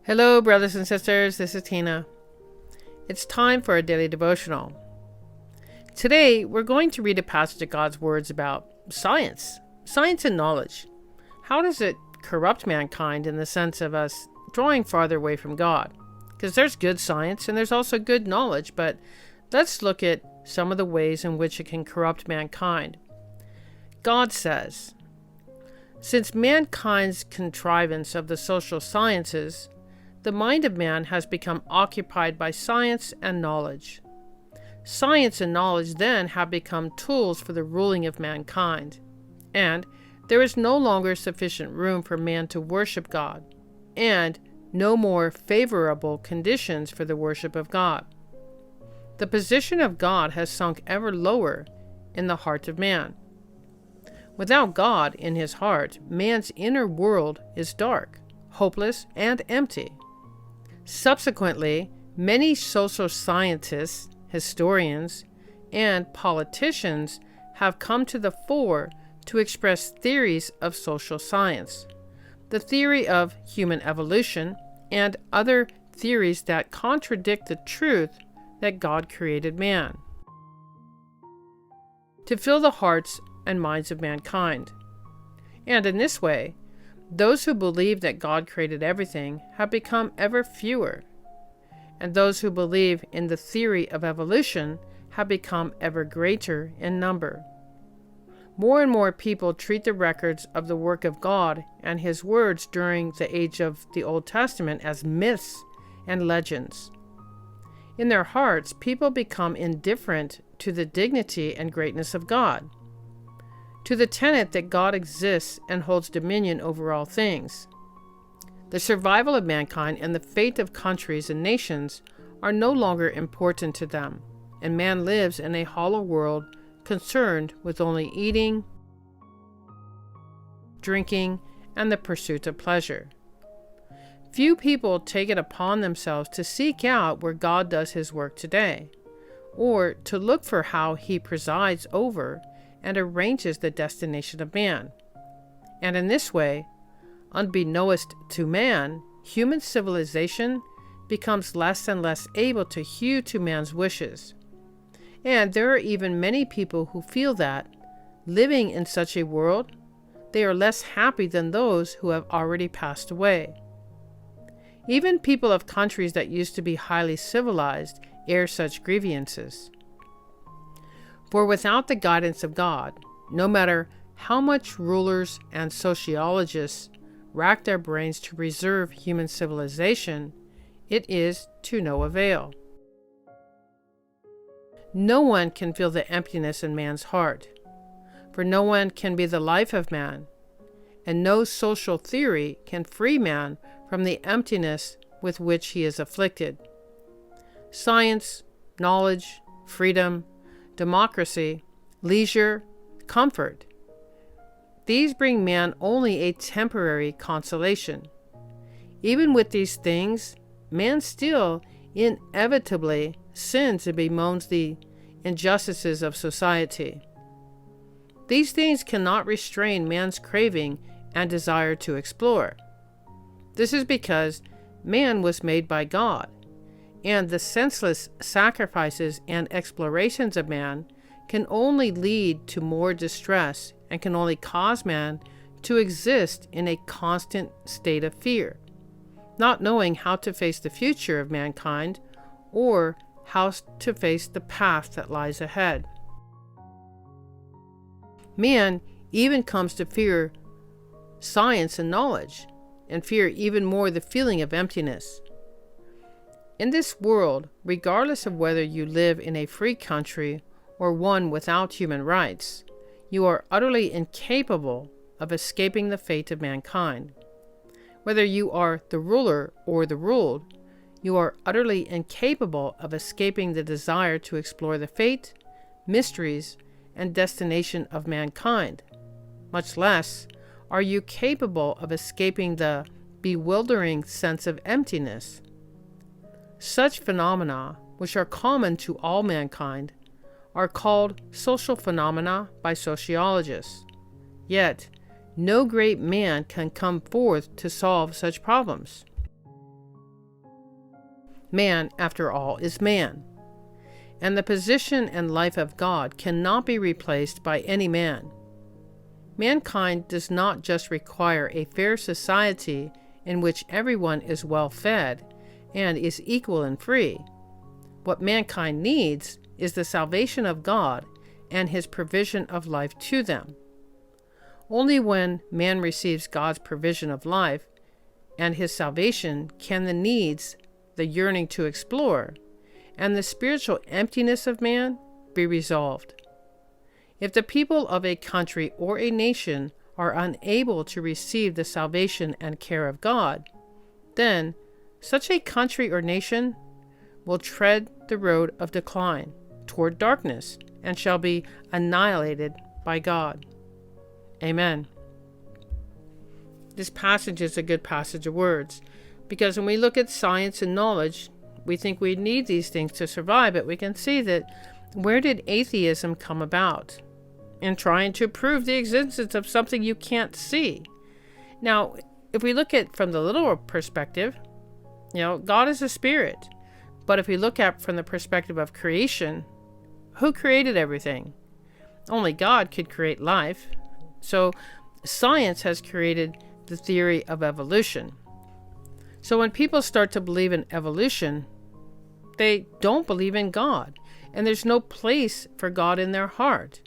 Hello, brothers and sisters. This is Tina. It's time for a daily devotional. Today, we're going to read a passage of God's words about science and knowledge. How does it corrupt mankind in the sense of us drawing farther away from God? Because there's good science and there's also good knowledge, but let's look at some of the ways in which it can corrupt mankind. God says, "Since mankind's contrivance of the social sciences, the mind of man has become occupied by science and knowledge. Science and knowledge then have become tools for the ruling of mankind, and there is no longer sufficient room for man to worship God, and no more favorable conditions for the worship of God. The position of God has sunk ever lower in the heart of man. Without God in his heart, man's inner world is dark, hopeless, and empty. Subsequently, many social scientists, historians, and politicians have come to the fore to express theories of social science, the theory of human evolution, and other theories that contradict the truth that God created man, to fill the hearts and minds of mankind. And in this way, those who believe that God created everything have become ever fewer, and those who believe in the theory of evolution have become ever greater in number. More and more people treat the records of the work of God and his words during the age of the Old Testament as myths and legends. In their hearts, people become indifferent to the dignity and greatness of God, to the tenet that God exists and holds dominion over all things. The survival of mankind and the fate of countries and nations are no longer important to them, and man lives in a hollow world concerned with only eating, drinking, and the pursuit of pleasure. Few people take it upon themselves to seek out where God does his work today, or to look for how he presides over and arranges the destination of man. And in this way, unbeknownst to man, human civilization becomes less and less able to hew to man's wishes. And there are even many people who feel that, living in such a world, they are less happy than those who have already passed away. Even people of countries that used to be highly civilized air such grievances. For without the guidance of God, no matter how much rulers and sociologists rack their brains to preserve human civilization, it is to no avail. No one can feel the emptiness in man's heart, for no one can be the life of man, and no social theory can free man from the emptiness with which he is afflicted. Science, knowledge, freedom, democracy, leisure, comfort. These bring man only a temporary consolation. Even with these things, man still inevitably sins and bemoans the injustices of society. These things cannot restrain man's craving and desire to explore. This is because man was made by God, and the senseless sacrifices and explorations of man can only lead to more distress and can only cause man to exist in a constant state of fear, not knowing how to face the future of mankind or how to face the path that lies ahead. Man even comes to fear science and knowledge, and fear even more the feeling of emptiness. In this world, regardless of whether you live in a free country or one without human rights, you are utterly incapable of escaping the fate of mankind. Whether you are the ruler or the ruled, you are utterly incapable of escaping the desire to explore the fate, mysteries, and destination of mankind. Much less are you capable of escaping the bewildering sense of emptiness. Such phenomena, which are common to all mankind, are called social phenomena by sociologists. Yet, no great man can come forth to solve such problems. Man, after all, is man. And the position and life of God cannot be replaced by any man. Mankind does not just require a fair society in which everyone is well fed and is equal and free. What mankind needs is the salvation of God and His provision of life to them. Only when man receives God's provision of life and His salvation can the needs, the yearning to explore, and the spiritual emptiness of man be resolved. If the people of a country or a nation are unable to receive the salvation and care of God, then such a country or nation will tread the road of decline toward darkness and shall be annihilated by God. Amen. This passage is a good passage of words, because when we look at science and knowledge, we think we need these things to survive, but we can see that where did atheism come about? In trying to prove the existence of something you can't see. Now, if we look at from the literal perspective, God is a spirit. But if we look at from the perspective of creation, who created everything? Only God could create life. So science has created the theory of evolution. So when people start to believe in evolution, they don't believe in God. And there's no place for God in their heart.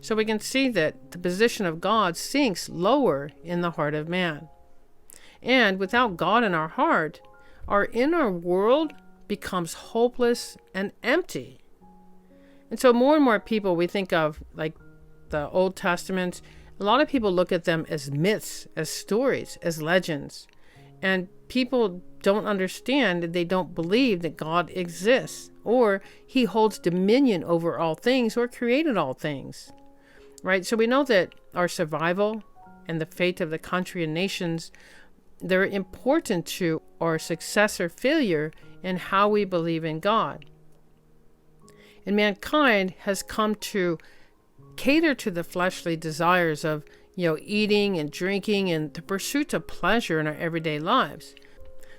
So we can see that the position of God sinks lower in the heart of man. And without God in our heart, our inner world becomes hopeless and empty. And so more and more people, we think of like the Old Testament, a lot of people look at them as myths, as stories, as legends. And people don't understand, they don't believe that God exists, or He holds dominion over all things, or created all things. Right? So we know that our survival and the fate of the country and nations, they're important to our success or failure in how we believe in God. And mankind has come to cater to the fleshly desires of, eating and drinking and the pursuit of pleasure in our everyday lives.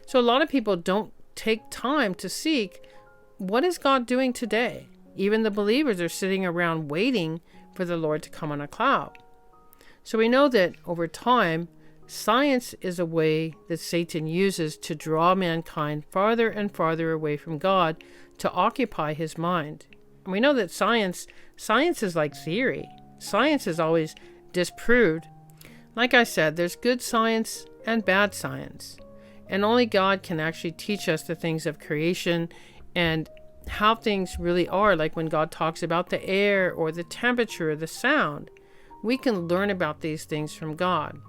So a lot of people don't take time to seek, what is God doing today? Even the believers are sitting around waiting for the Lord to come on a cloud. So we know that over time, science is a way that Satan uses to draw mankind farther and farther away from God to occupy his mind. And we know that science is like theory. Science is always disproved. Like I said, there's good science and bad science. And only God can actually teach us the things of creation and how things really are, like when God talks about the air or the temperature or the sound. We can learn about these things from God.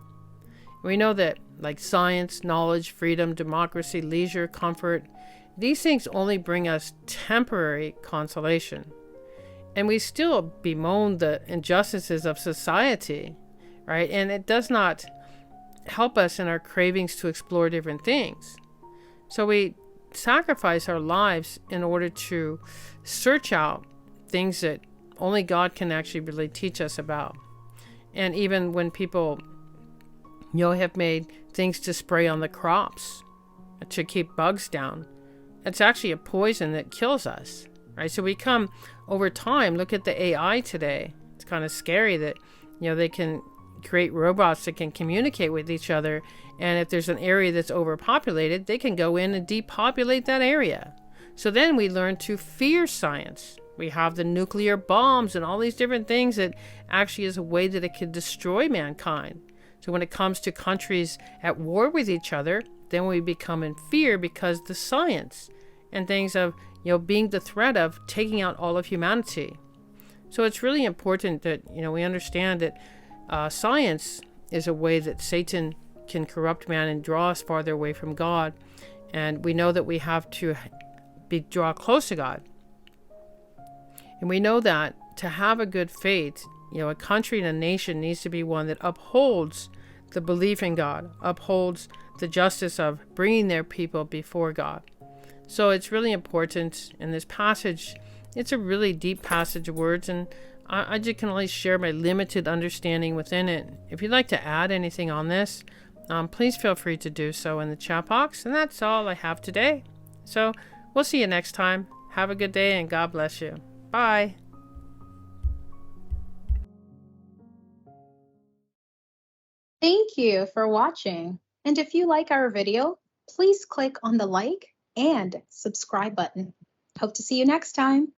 We know that like science, knowledge, freedom, democracy, leisure, comfort, these things only bring us temporary consolation. And we still bemoan the injustices of society, right? And it does not help us in our cravings to explore different things. So we sacrifice our lives in order to search out things that only God can actually really teach us about. And even when people, have made things to spray on the crops to keep bugs down, it's actually a poison that kills us, right? So we come over time, look at the AI today. It's kind of scary that, they can create robots that can communicate with each other. And if there's an area that's overpopulated, they can go in and depopulate that area. So then we learn to fear science. We have the nuclear bombs and all these different things that actually is a way that it can destroy mankind. So when it comes to countries at war with each other, then we become in fear because the science and things of, being the threat of taking out all of humanity. So it's really important that, we understand that science is a way that Satan can corrupt man and draw us farther away from God. And we know that we have to draw close to God. And we know that to have a good faith, a country and a nation needs to be one that upholds the belief in God, upholds the justice of bringing their people before God. So it's really important in this passage. It's a really deep passage of words, and I just can only share my limited understanding within it. If you'd like to add anything on this, please feel free to do so in the chat box. And that's all I have today. So We'll see you next time. Have a good day and God bless you. Bye. Thank you for watching. And if you like our video, please click on the like and subscribe button. Hope to see you next time.